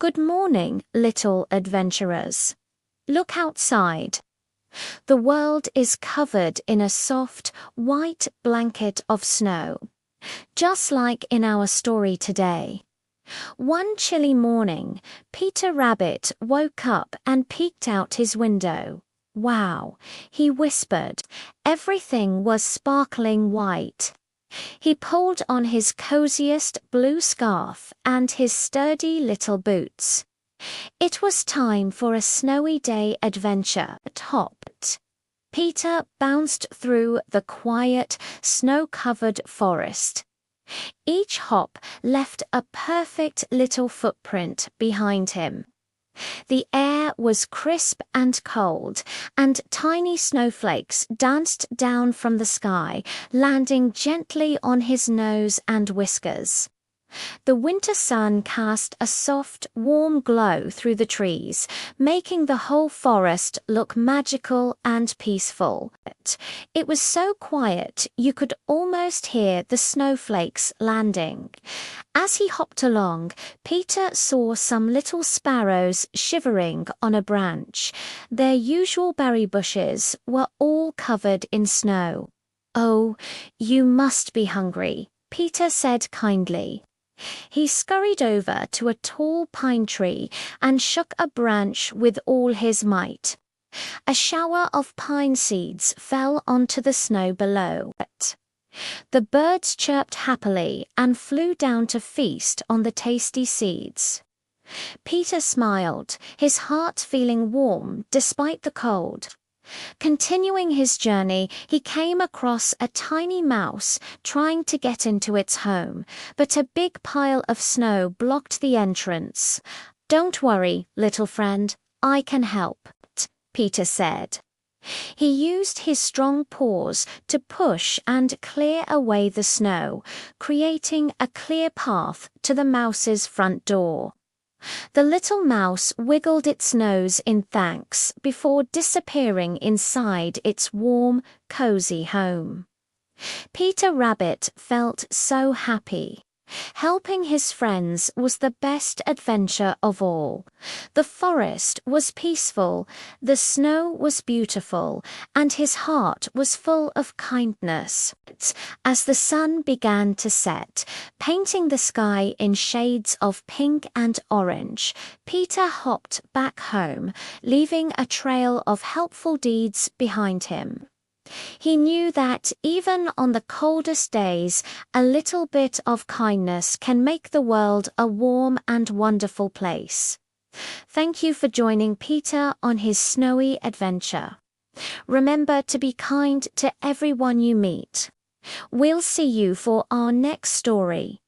Good morning, little adventurers. Look outside. The world is covered in a soft, white blanket of snow, just like in our story today. One chilly morning, Peter Rabbit woke up and peeked out his window. Wow, he whispered. Everything was sparkling white. He pulled on his coziest blue scarf and his sturdy little boots. It was time for a snowy day adventure. Hopped. Peter bounced through the quiet, snow-covered forest. Each hop left a perfect little footprint behind him. The air was crisp and cold, and tiny snowflakes danced down from the sky, landing gently on his nose and whiskers. The winter sun cast a soft, warm glow through the trees, making the whole forest look magical and peaceful. It was so quiet you could almost hear the snowflakes landing. As he hopped along, Peter saw some little sparrows shivering on a branch. Their usual berry bushes were all covered in snow. "Oh, you must be hungry," Peter said kindly. He scurried over to a tall pine tree and shook a branch with all his might. A shower of pine seeds fell onto the snow below. The birds chirped happily and flew down to feast on the tasty seeds. Peter smiled, his heart feeling warm despite the cold. Continuing his journey, he came across a tiny mouse trying to get into its home, but a big pile of snow blocked the entrance. "Don't worry, little friend, I can help," Peter said. He used his strong paws to push and clear away the snow, creating a clear path to the mouse's front door. The little mouse wiggled its nose in thanks before disappearing inside its warm, cozy home. Peter Rabbit felt so happy. Helping his friends was the best adventure of all. The forest was peaceful, the snow was beautiful, and his heart was full of kindness. As the sun began to set, painting the sky in shades of pink and orange, Peter hopped back home, leaving a trail of helpful deeds behind him. He knew that even on the coldest days, a little bit of kindness can make the world a warm and wonderful place. Thank you for joining Peter on his snowy adventure. Remember to be kind to everyone you meet. We'll see you for our next story.